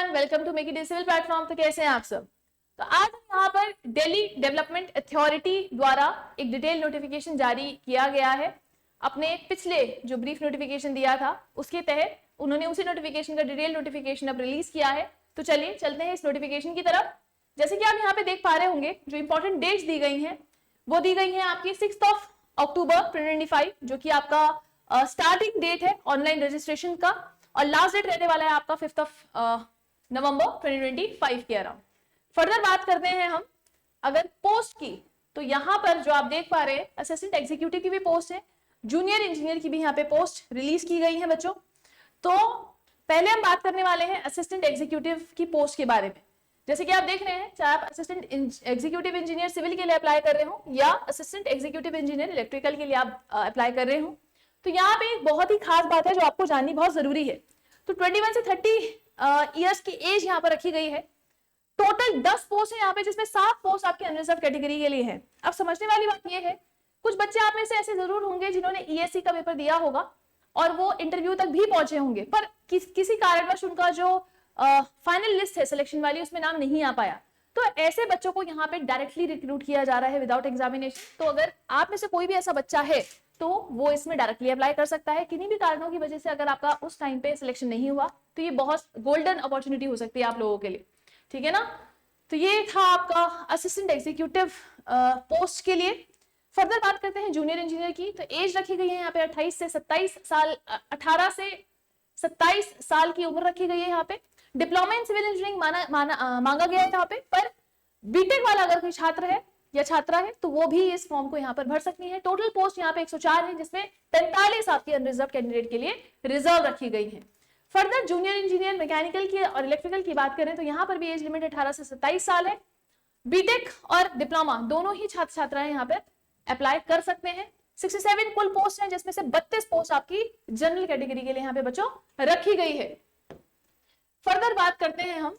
Everyone, welcome to make it civil platform. तो कैसे हैं आप सब? तो आज यहाँ पर दिल्ली डेवलपमेंट अथॉरिटी द्वारा एक डिटेल नोटिफिकेशन जारी किया गया है। अपने पिछले जो ब्रीफ नोटिफिकेशन दिया था उसके तहत उन्होंने उसी नोटिफिकेशन का डिटेल नोटिफिकेशन अब रिलीज किया है। तो चलिए चलते हैं इस नोटिफिकेशन की तरफ। जैसे कि आप यहाँ पे देख पा रहे होंगे, जो इंपॉर्टेंट डेट्स दी गई हैं वो दी गई हैं आपकी 6 अक्टूबर 2025, जो कि आपका स्टार्टिंग डेट है ऑनलाइन रजिस्ट्रेशन का, और लास्ट डेट रहने वाला है आपका 5 नवंबर 2025 के अराउंड। फर्दर बात करते हैं हम अगर पोस्ट की, तो यहाँ पर जो आप देख पा रहे हैं असिस्टेंट एग्जीक्यूटिव की भी पोस्ट है, जूनियर इंजीनियर की भी यहाँ पे पोस्ट रिलीज की गई है बच्चों। तो पहले हम बात करने वाले हैं असिस्टेंट एग्जीक्यूटिव की पोस्ट के बारे में। जैसे कि आप देख रहे हैं, चाहे आप असिस्टेंट एग्जीक्यूटिव इंजीनियर सिविल के लिए अप्लाई कर रहे हो या असिस्टेंट एग्जीक्यूटिव इंजीनियर इलेक्ट्रिकल के लिए आप अप्लाई कर रहे हो, तो यहाँ पे एक बहुत ही खास बात है जो आपको जाननी बहुत जरूरी है। तो 21 से 30 इयर्स की एज यहाँ पर रखी गई है। टोटल 10 पोस्ट है यहाँ पे, जिसमें 7 पोस्ट आपके अनरिजर्व कैटेगरी के लिए है। अब समझने वाली बात यह है, कुछ बच्चे आप में से ऐसे जरूर होंगे जिन्होंने ईएससी का पेपर दिया होगा और वो इंटरव्यू तक भी पहुंचे होंगे, पर किसी कारणवश उनका जो फाइनल लिस्ट है सिलेक्शन वाली, उसमें नाम नहीं आ पाया। तो ऐसे बच्चों को यहाँ पे डायरेक्टली रिक्रूट किया जा रहा है विदाउट एग्जामिनेशन। तो अगर आप में से कोई भी ऐसा बच्चा है तो वो इसमें डायरेक्टली अप्लाई कर सकता है। किन्हीं भी कारणों की वजह से अगर आपका उस टाइम पे सिलेक्शन नहीं हुआ तो ये बहुत गोल्डन अपॉर्चुनिटी हो सकती है आप लोगों के लिए, ठीक है ना। तो ये था आपका असिस्टेंट एग्जीक्यूटिव पोस्ट के लिए। फर्दर बात करते हैं जूनियर इंजीनियर की। तो एज रखी गई है यहाँ पे 28 से 27 साल, 18 से 27 साल की उम्र रखी गई है यहाँ पे। डिप्लोमा इन सिविल इंजीनियरिंग मांगा गया है यहाँ पे, पर बीटेक वाला अगर कोई छात्र है या छात्रा है तो वो भी इस फॉर्म को यहाँ पर भर सकती है। टोटल पोस्ट यहाँ पे 104 है, जिसमें 45 आपकी अनरिजर्व कैंडिडेट के लिए रिजर्व रखी गई है। फर्दर जूनियर इंजीनियर मैकेनिकल की और इलेक्ट्रिकल की बात करें तो यहाँ पर भी एज लिमिट 18 से 27 साल है। बीटेक और डिप्लोमा दोनों ही छात्र छात्राएं यहाँ पे अप्लाई कर सकते हैं। 67 कुल पोस्ट है, जिसमें से 32 पोस्ट आपकी जनरल कैटेगरी के लिए यहाँ पे बच्चों रखी गई है। फर्दर बात करते हैं हम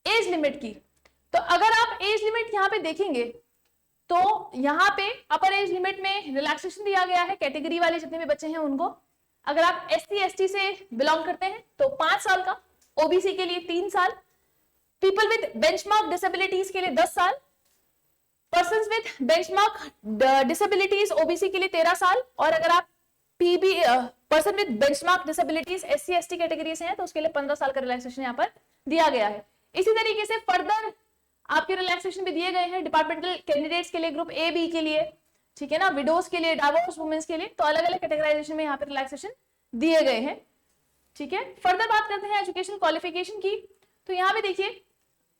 एज लिमिट की। तो अगर आप एज लिमिट यहाँ पे देखेंगे तो यहाँ पे अपर एज लिमिट में रिलैक्सेशन दिया गया है कैटेगरी वाले जितने भी बच्चे हैं उनको। अगर आप एससी एसटी से बिलोंग करते हैं तो 5 साल का, ओबीसी के लिए 3 साल, पीपल विद बेंचमार्क डिसेबिलिटीज के लिए 10 साल, persons with benchmark disabilities OBC के लिए 13 साल, और अगर आप PB person with benchmark disabilities SC ST category से हैं तो उसके लिए 15 साल का रिलैक्सेशन यहाँ पर दिया गया है। इसी तरीके से फर्दर आपके रिलैक्सेशन भी दिए गए हैं डिपार्टमेंटल कैंडिडेट्स के लिए, ग्रुप ए बी के लिए, ठीक है ना, विडोज के लिए, डाइवोर्स वुमेन्स के लिए। तो अलग अलग कैटेगराइजेशन में यहाँ पे रिलैक्सेशन दिए गए हैं, ठीक है। फर्दर बात करते हैं एजुकेशन क्वालिफिकेशन की। तो यहाँ पे देखिए,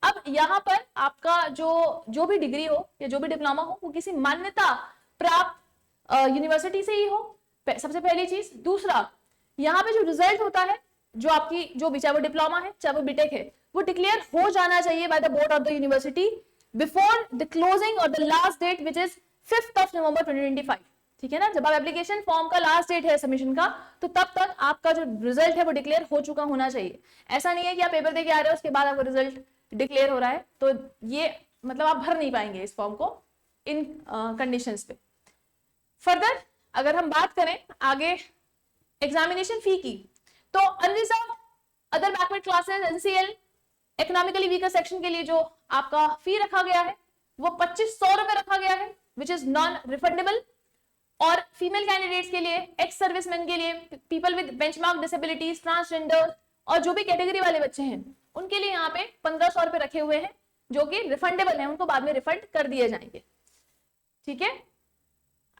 अब यहाँ पर आपका जो भी डिग्री हो या जो भी डिप्लोमा हो वो किसी मान्यता प्राप्त यूनिवर्सिटी से ही हो, सबसे पहली चीज। दूसरा, यहाँ पे जो रिजल्ट होता है जो आपकी जो भी, चाहे वो डिप्लोमा है चाहे वो बीटेक है, वो डिक्लेयर हो जाना चाहिए by the board of the university before the closing और the last date which is 5 November 2025, ठीक है ना। जब आप एप्लीकेशन फॉर्म का लास्ट डेट है सबमिशन का, तो तब तक आपका जो रिजल्ट है वो डिक्लेयर हो चुका होना चाहिए। ऐसा नहीं है कि आप पेपर देके आ रहे हो उसके बाद आपका रिजल्ट डिक्लेयर हो रहा है, तो ये मतलब आप भर नहीं पाएंगे इस फॉर्म को इन कंडीशंस पे। फर्दर अगर हम बात करें आगे एग्जामिनेशन फी की, तो unreserve, other backward classes, NCL, economically weaker section के लिए जो आपका फी रखा गया है वो 2500 रुपए रखा गया है, विच इज नॉन रिफंडेबल। और फीमेल कैंडिडेट्स के लिए, एक्स सर्विसमैन के लिए, people with benchmark disabilities, transgender और जो भी कैटेगरी वाले बच्चे हैं उनके लिए यहाँ पे 1500 रुपए रखे हुए हैं, जो कि रिफंडेबल है, उनको बाद में रिफंड कर दिए जाएंगे, ठीक है।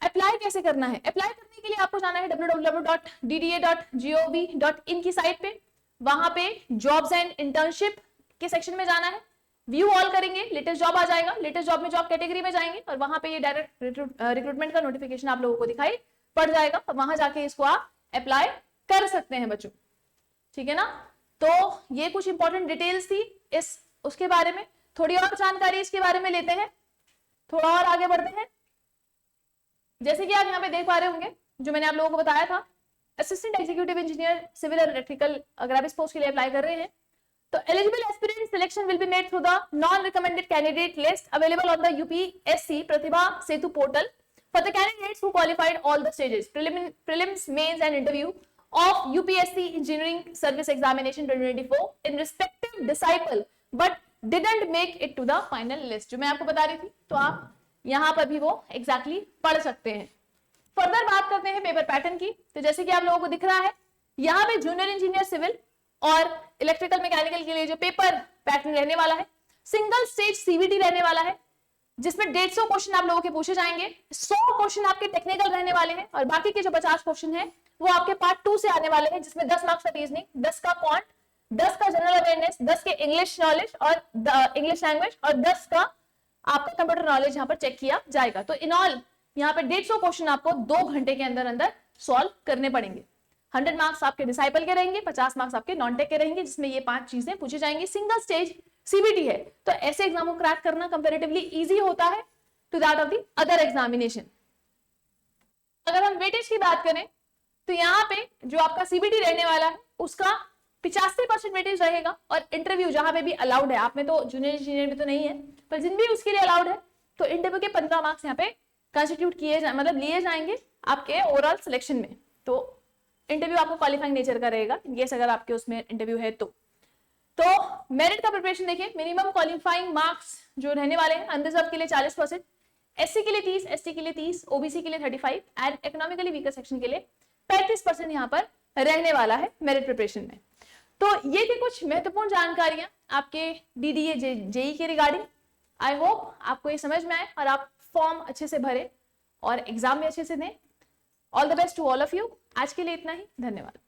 अप्लाई कैसे करना है? अप्लाई करने के लिए आपको जाना है www.dda.gov.in की साइट पे। वहां पे जॉब्स एंड इंटर्नशिप के सेक्शन में जाना है, व्यू ऑल करेंगे, लेटेस्ट जॉब आ जाएगा, लेटेस्ट जॉब में जॉब कैटेगरी में जाएंगे और वहां पे ये डायरेक्ट रिक्रूटमेंट का नोटिफिकेशन आप लोगों को दिखाई पड़ जाएगा और वहां जाके इसको आप अप्लाई कर सकते हैं बच्चों, ठीक है ना। तो ये कुछ इंपॉर्टेंट डिटेल्स थी इस उसके बारे में। थोड़ी और जानकारी इसके बारे में लेते हैं, थोड़ा और आगे बढ़ते हैं। जैसे कि आप यहाँ पे देख पा रहे होंगे, जो मैंने आप लोगों को बताया था, असिस्टेंट एग्जीक्यूटिव इंजीनियर सिविल और इलेक्ट्रिकल, अगर आप इस पोस्ट के लिए अप्लाई कर रहे हैं तो eligible aspirant selection will be made through the non-recommended candidate list available on the UPSC Pratibha Setu portal for the candidates who qualified all the stages, prelims, mains and interview of UPSC Engineering Service Examination 2024 in respective disciple but didn't make it to the final list. जो मैं आपको बता रही थी, तो आप यहाँ पर भी वो exactly पढ़ सकते हैं। फर्दर बात करते हैं पेपर पैटर्न की। तो जैसे कि आप लोगों को दिख रहा है, यहाँ पे जूनियर इंजीनियर सिविल और इलेक्ट्रिकल मैकेनिकल के लिए जो पेपर पैटर्न रहने वाला है, सिंगल स्टेज सीबीटी रहने वाला है, जिसमें 150 क्वेश्चन आप लोगों के पूछे जाएंगे। 100 क्वेश्चन आपके टेक्निकल रहने वाले हैं और बाकी के जो 50 क्वेश्चन हैं वो आपके पार्ट 2 से आने वाले हैं, जिसमें 10 मार्क्स का रीजनिंग, 10 का क्वांट, 10 का जनरल अवेयरनेस, 10 के इंग्लिश नॉलेज और इंग्लिश लैंग्वेज और 10 का आपका कंप्यूटर नॉलेज यहाँ पर चेक किया जाएगा। तो इन ऑल यहाँ पे 150 क्वेश्चन आपको 2 घंटे के अंदर अंदर सॉल्व करने पड़ेंगे। 100 मार्क्स आपके डिसाइपल के रहेंगे, 50 मार्क्स आपके नॉन टेक के रहेंगे, जिसमें ये 5 चीजें पूछी जाएंगी। सिंगल स्टेज सीबीटी है, तो ऐसे एग्जाम को क्रैक करना कंपैरेटिवली इजी होता है to that of the other examination. अगर हम वेटेज की बात करें तो यहाँ पे जो आपका सीबीटी रहने वाला है उसका 85% वेटेज रहेगा और इंटरव्यू जहां पे भी अलाउड है, आप में तो जूनियर इंजीनियर में तो नहीं है, पर जिन भी उसके लिए अलाउड है, तो इंटरव्यू के 15 मार्क्स यहाँ पे कंस्टिट्यूट किए मतलब लिए जाएंगे आपके ओवरऑल सिलेक्शन में। तो इंटरव्यू आपको क्वालिफाइंग नेचर का रहेगा इनकेस अगर आपके उसमें इंटरव्यू है तो मेरिट का प्रिपरेशन देखिए, मिनिमम क्वालिफाइंग मार्क्स जो रहने वाले हैं अनरिजर्व के लिए 40%, एससी के लिए 30, एसटी के लिए 30, ओबीसी के लिए 35 एंड इकोनॉमिकली वीकर सेक्शन के लिए 35% यहाँ पर रहने वाला है मेरिट प्रिपरेशन में। तो ये थी कुछ महत्वपूर्ण जानकारियां आपके डीडीए जेई के रिगार्डिंग। आई होप आपको ये समझ में आए और आप फॉर्म अच्छे से भरे और एग्जाम में अच्छे से दें। All the best to all of you. आज के लिए इतना ही, धन्यवाद।